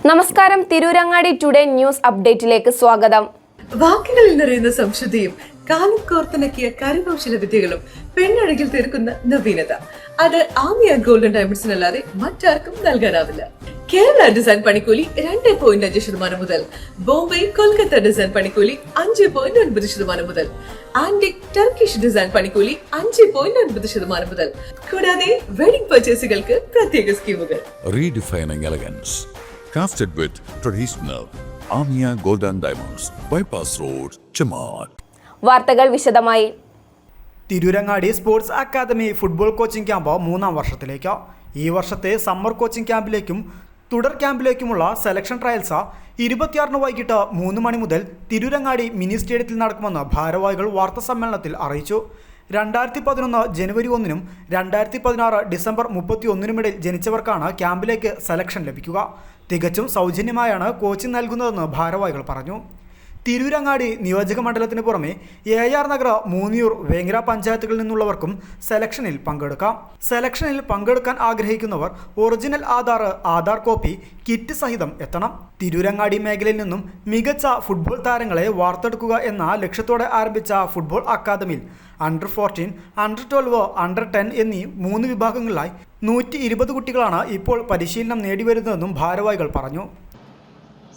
നമസ്കാരം, Tirurangadi today news അപ്ഡേറ്റിലേക്ക് സ്വാഗതം. വാക്കുകളിൽ നിറയുന്ന സംശുദ്ധിയും കാലം കോർത്തിണക്കിയ കരകൗശല വിദ്യകളും പെണ്ണഴകിൽ തീർക്കുന്ന നവീനത അത് ആമിയ ഗോൾഡൻ ഡയമണ്ട്സിനല്ലാതെ മറ്റാർക്കും നൽകാനാവില്ല. കേരള ഡിസൈൻ പണിക്കൂലി 2.5% മുതൽ, ബോംബെ കൊൽക്കത്ത ഡിസൈൻ പണിക്കൂലി 5.9% മുതൽ, ആന്റിക് ടർക്കിഷ് ഡിസൈൻ പണിക്കൂലി 5.9% മുതൽ, കൂടാതെ വെഡിംഗ് പർച്ചേസുകൾക്ക് പ്രത്യേക സ്കീമുകൾ. Redefining elegance, crafted with traditional Amia Golden Diamonds, Bypass Road, Chaman. വാർത്തകൾ വിശദമായി. Tirurangadi sports academy football coaching camp 3-ാം വർഷത്തിലേക്ക്. ഈ വർഷത്തെ സമ്മർ കോച്ചിംഗ് ക്യാമ്പിലേക്കും തുടർ ക്യാമ്പിലേക്കുമുള്ള സെലക്ഷൻ ട്രയൽസ് 26 വൈകിട്ട് 3 മണി മുതൽ തിരൂരങ്ങാടി മിനി സ്റ്റേഡിയത്തിൽ നടക്കുമെന്ന് ഭാരവാഹികൾ വാർത്താസമ്മേളനത്തിൽ അറിയിച്ചു. 2011 ജനുവരി 1-നും 2016 ഡിസംബർ 31-നുമിടയിൽ ജനിച്ചവർക്കാണ് ക്യാമ്പിലേക്ക് സെലക്ഷൻ ലഭിക്കുക. തികച്ചും സൗജന്യമായാണ് കോച്ചിംഗ് നൽകുന്നതെന്ന് ഭാരവാഹികൾ പറഞ്ഞു. തിരൂരങ്ങാടി നിയോജക മണ്ഡലത്തിന് പുറമെ AR നഗർ, മൂന്നിയൂർ, വേങ്ങര പഞ്ചായത്തുകളിൽ നിന്നുള്ളവർക്കും സെലക്ഷനിൽ പങ്കെടുക്കാം. സെലക്ഷനിൽ പങ്കെടുക്കാൻ ആഗ്രഹിക്കുന്നവർ ഒറിജിനൽ ആധാർ കോപ്പി കിറ്റ് സഹിതം എത്തണം. തിരൂരങ്ങാടി മേഖലയിൽ നിന്നും മികച്ച ഫുട്ബോൾ താരങ്ങളെ വാർത്തെടുക്കുക എന്ന ലക്ഷ്യത്തോടെ ആരംഭിച്ച ഫുട്ബോൾ അക്കാദമിയിൽ Under-14, Under-12, Under-10 എന്നീ 3 വിഭാഗങ്ങളിലായി 120 കുട്ടികളാണ് ഇപ്പോൾ പരിശീലനം നേടിവരുന്നതെന്നും ഭാരവാഹികൾ പറഞ്ഞു.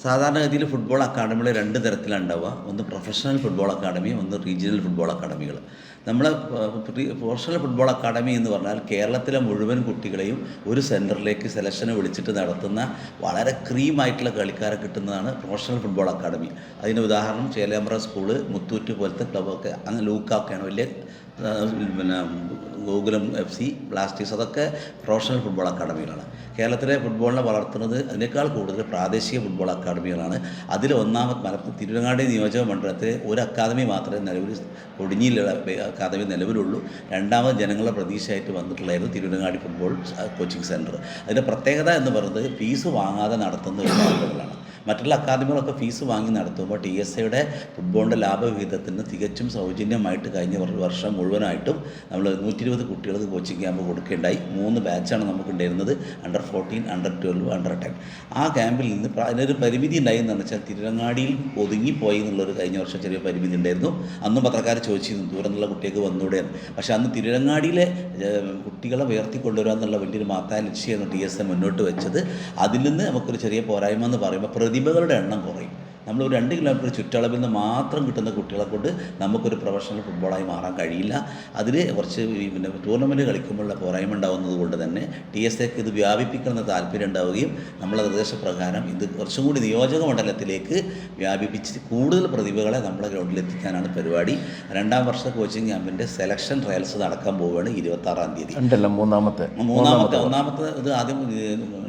സാധാരണഗതിയിൽ ഫുട്ബോൾ അക്കാഡമികൾ 2 തരത്തിലാണ് ഉണ്ടാവുക. ഒന്ന് പ്രൊഫഷണൽ ഫുട്ബോൾ അക്കാഡമി, ഒന്ന് റീജിയണൽ ഫുട്ബോൾ അക്കാഡമികൾ. നമ്മളെ പ്രൊഫഷണൽ ഫുട്ബോൾ അക്കാഡമി എന്ന് പറഞ്ഞാൽ കേരളത്തിലെ മുഴുവൻ കുട്ടികളെയും ഒരു സെൻറ്ററിലേക്ക് സെലക്ഷന് വിളിച്ചിട്ട് നടത്തുന്ന വളരെ ക്രീമായിട്ടുള്ള കളിക്കാരെ കിട്ടുന്നതാണ് പ്രൊഫഷണൽ ഫുട്ബോൾ അക്കാഡമി. അതിന് ഉദാഹരണം ചേലേമ്പ്ര സ്കൂള്, മുത്തൂറ്റ് പോലത്തെ ക്ലബ്ബൊക്കെ, അങ്ങനെ ലൂക്കാക്കെയാണ് വലിയ ഗോകുലം FC, ബ്ലാസ്റ്റേഴ്സ്, അതൊക്കെ പ്രൊഫഷണൽ ഫുട്ബോൾ അക്കാഡമികളാണ്. കേരളത്തിലെ ഫുട്ബോളിനെ വളർത്തുന്നത് അതിനേക്കാൾ കൂടുതൽ പ്രാദേശിക ഫുട്ബോൾ അക്കാഡമികളാണ്. അതിൽ ഒന്നാമത്തെ തിരൂരങ്ങാടി നിയോജക മണ്ഡലത്തിൽ ഒരു അക്കാദമി മാത്രമേ നിലവിൽ ഒടിഞ്ഞിലുള്ള അക്കാദമി നിലവിലുള്ളൂ. രണ്ടാമത് ജനങ്ങളുടെ പ്രതീക്ഷയായിട്ട് വന്നിട്ടുള്ളതായിരുന്നു തിരൂരങ്ങാടി ഫുട്ബോൾ കോച്ചിങ് സെൻറ്റർ. അതിൻ്റെ പ്രത്യേകത എന്ന് പറയുന്നത് ഫീസ് വാങ്ങാതെ നടത്തുന്ന ഒരു ക്യാമ്പുകളാണ്. മറ്റുള്ള അക്കാദമികളൊക്കെ ഫീസ് വാങ്ങി നടത്തുമ്പോൾ TSAയുടെ ഫുട്ബോളിൻ്റെ ലാഭവിഹിതത്തിന് തികച്ചും സൗജന്യമായിട്ട് കഴിഞ്ഞ വർഷം മുഴുവനായിട്ടും നമ്മൾ 120 കുട്ടികൾക്ക് കോച്ചിങ് ക്യാമ്പ് കൊടുക്കുകയുണ്ടായി. 3 ബാച്ചാണ് നമുക്ക് ഉണ്ടായിരുന്നത്, Under-14, Under-12, Under-10. ആ ക്യാമ്പിൽ നിന്ന് അതിനൊരു പരിമിതി ഉണ്ടായെന്ന് വെച്ചാൽ തിരുവങ്ങാടിയിൽ ഒതുങ്ങിപ്പോയി എന്നുള്ളൊരു കഴിഞ്ഞ വർഷം ചെറിയ പരിമിതി ഉണ്ടായിരുന്നു. അന്നും പത്രക്കാർ ചോദിച്ചിരുന്നു ദൂരം നിന്നുള്ള കുട്ടികൾക്ക് വന്നുകൂടെയാണ്. പക്ഷേ അന്ന് തിരുവങ്ങാടിയിലെ കുട്ടികളെ ഉയർത്തിക്കൊണ്ടുവരിക എന്നുള്ള വലിയൊരു മഹത്തായ ലക്ഷ്യമാണ് TSA മുന്നോട്ട് വെച്ചത്. അതിൽ നിന്ന് നമുക്കൊരു ചെറിയ പോരായ്മ എന്ന് പറയുമ്പോൾ പ്രതിഭകളുടെ എണ്ണം കുറയും. നമ്മൾ ഒരു 2 കിലോമീറ്റർ ചുറ്റളവിൽ നിന്ന് മാത്രം കിട്ടുന്ന കുട്ടികളെ കൊണ്ട് നമുക്കൊരു പ്രൊഫഷണൽ ഫുട്ബോളായി മാറാൻ കഴിയില്ല. അതിൽ കുറച്ച് ടൂർണമെൻറ്റ് കളിക്കുമ്പോഴുള്ള പോരായ്മ ഉണ്ടാകുന്നത് കൊണ്ട് തന്നെ TSAക്ക് ഇത് വ്യാപിപ്പിക്കണമെന്ന് താല്പര്യം ഉണ്ടാവുകയും നമ്മളെ നിർദ്ദേശപ്രകാരം ഇത് കുറച്ചും കൂടി നിയോജക മണ്ഡലത്തിലേക്ക് വ്യാപിപ്പിച്ച് കൂടുതൽ പ്രതിഭകളെ നമ്മളെ ഗ്രൗണ്ടിലെത്തിക്കാനാണ് പരിപാടി. 2-ാം വർഷ കോച്ചിങ് ക്യാമ്പിൻ്റെ സെലക്ഷൻ ട്രയൽസ് നടക്കാൻ പോവുകയാണ് 26-ാം തീയതി. ഒന്നാമത്തെ ഇത് ആദ്യം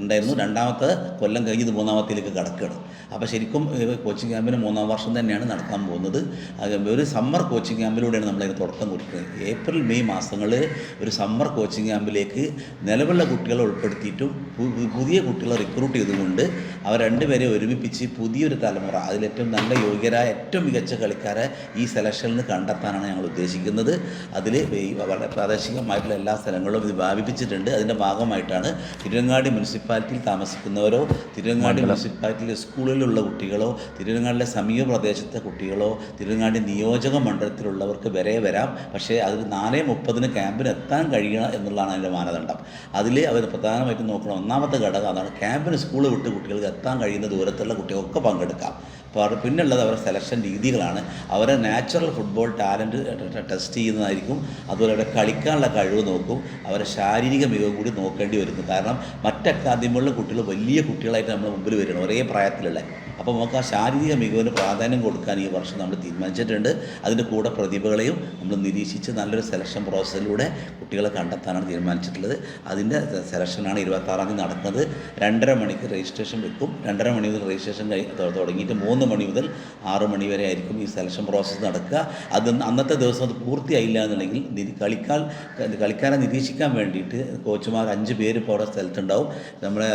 ഉണ്ടായിരുന്നു, 2-ാമത്തെ കൊല്ലം കഴിഞ്ഞ് ഇത് 3-ാമത്തേലേക്ക് കടക്കുകയാണ്. അപ്പോൾ ശരിക്കും കോച്ചിങ് ക്യാമ്പിന് 3-ാം വർഷം തന്നെയാണ് നടക്കാൻ പോകുന്നത്. ഒരു സമ്മർ കോച്ചിങ് ക്യാമ്പിലൂടെയാണ് നമ്മളതിന് തുടക്കം കൊടുക്കുന്നത്. ഏപ്രിൽ മെയ് മാസങ്ങളിൽ ഒരു സമ്മർ കോച്ചിങ് ക്യാമ്പിലേക്ക് നിലവിലുള്ള കുട്ടികളെ ഉൾപ്പെടുത്തിയിട്ടും പുതിയ കുട്ടികളെ റിക്രൂട്ട് ചെയ്തുകൊണ്ട് അവർ 2 പേരെ ഒരുമിപ്പിച്ച് പുതിയൊരു തലമുറ, അതിലേറ്റവും നല്ല യോഗ്യരായ ഏറ്റവും മികച്ച കളിക്കാരെ ഈ സെലക്ഷനിൽ നിന്ന് കണ്ടെത്താനാണ് ഞങ്ങൾ ഉദ്ദേശിക്കുന്നത്. അതിൽ വളരെ പ്രാദേശികമായിട്ടുള്ള എല്ലാ സ്ഥലങ്ങളിലും ഇത് വ്യാപിപ്പിച്ചിട്ടുണ്ട്. അതിൻ്റെ ഭാഗമായിട്ടാണ് തിരുവങ്ങാടി മുനിസിപ്പാലിറ്റിയിൽ താമസിക്കുന്നവരോ തിരുവങ്ങാടി മുനിസിപ്പാലിറ്റിയിലെ സ്കൂളിലുള്ള കുട്ടികളോ തിരുവങ്ങാടിലെ സമീപ പ്രദേശത്തെ കുട്ടികളോ തിരുവങ്ങാടി നിയോജക മണ്ഡലത്തിലുള്ളവർക്ക് വരെ വരാം. പക്ഷേ അതിൽ 4:30 ക്യാമ്പിന് എത്താൻ കഴിയണം എന്നുള്ളതാണ് അതിൻ്റെ മാനദണ്ഡം. അതിൽ അവർ പ്രധാനമായിട്ടും നോക്കണം. ഒന്നാമത്തെ ഘടകം അതാണ്. ക്യാമ്പിന് സ്കൂൾ വിട്ട് കുട്ടികൾക്ക് എത്താൻ കഴിയുന്ന ദൂരത്തുള്ള കുട്ടികൾക്ക് പങ്കെടുക്കാം. അപ്പോൾ പിന്നുള്ളത് അവരുടെ സെലക്ഷൻ രീതികളാണ്. അവരെ നാച്ചുറൽ ഫുട്ബോൾ ടാലൻറ്റ് ടെസ്റ്റ് ചെയ്യുന്നതായിരിക്കും. അതുപോലെ അവരെ കളിക്കാനുള്ള കഴിവ് നോക്കും. അവരെ ശാരീരിക മികവ് കൂടി നോക്കേണ്ടി വരുന്നു. കാരണം മറ്റ് അക്കാദമികളിലെ കുട്ടികൾ വലിയ കുട്ടികളായിട്ട് നമ്മുടെ മുമ്പിൽ വരണം, ഒരേ പ്രായത്തിലുള്ള. അപ്പോൾ നമുക്ക് ആ ശാരീരിക മികവിന് പ്രാധാന്യം കൊടുക്കാൻ ഈ വർഷം നമ്മൾ തീരുമാനിച്ചിട്ടുണ്ട്. അതിൻ്റെ കൂടെ പ്രതിഭകളെയും നമ്മൾ നിരീക്ഷിച്ച് നല്ലൊരു സെലക്ഷൻ പ്രോസസ്സിലൂടെ കുട്ടികളെ കണ്ടെത്താനാണ് തീരുമാനിച്ചിട്ടുള്ളത്. അതിൻ്റെ സെലക്ഷനാണ് 26-ാം തീയതി നടക്കുന്നത്. 2:30 മണിക്ക് രജിസ്ട്രേഷൻ വെക്കും. 2:30 മണി മുതൽ രജിസ്ട്രേഷൻ തുടങ്ങിയിട്ട് 3 മണി മുതൽ 6 മണി വരെ ആയിരിക്കും ഈ സെലക്ഷൻ പ്രോസസ്സ് നടക്കുക. അത് അന്നത്തെ ദിവസം അത് പൂർത്തിയായില്ല എന്നുണ്ടെങ്കിൽ കളിക്കാരെ നിരീക്ഷിക്കാൻ വേണ്ടിയിട്ട് കോച്ചുമാർ 5 പേര് ഇപ്പോൾ അവിടെ സ്ഥലത്തുണ്ടാവും. നമ്മളെ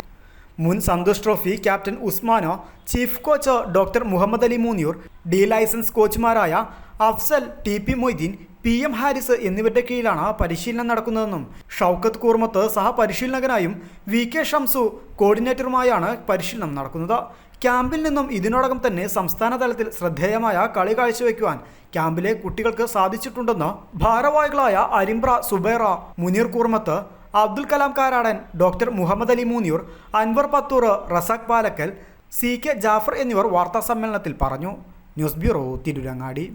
മുൻ സന്തോഷ് ട്രോഫി ക്യാപ്റ്റൻ ഉസ്മാനോ, chief coach doctor Muhammad Ali Moonniyur, D licence കോച്ചുമാരായ അഫ്സൽ, TP മൊയ്തീൻ, PM ഹാരിസ് എന്നിവരുടെ കീഴിലാണ് പരിശീലനം നടക്കുന്നതെന്നും ഷൗക്കത്ത് കൂർമത്ത് സഹപരിശീലകനായും VK ഷംസു കോർഡിനേറ്ററുമായാണ് പരിശീലനം നടക്കുന്നത്. ക്യാമ്പിൽ നിന്നും ഇതിനോടകം തന്നെ സംസ്ഥാന തലത്തിൽ ശ്രദ്ധേയമായ കളി കാഴ്ചവെക്കുവാൻ ക്യാമ്പിലെ കുട്ടികൾക്ക് സാധിച്ചിട്ടുണ്ടെന്ന് ഭാരവാഹികളായ അരിമ്പ്ര സുബൈറ, മുനീർ കൂർമത്ത്, അബ്ദുൽ കലാം കാരാടൻ, ഡോക്ടർ മുഹമ്മദ് അലി മൂന്നിയൂർ, അൻവർ പത്തൂർ, റസാഖ് പാലക്കൽ, CK ജാഫർ എന്നിവർ വാർത്താസമ്മേളനത്തിൽ പറഞ്ഞു. News bureau, Tirurangadi.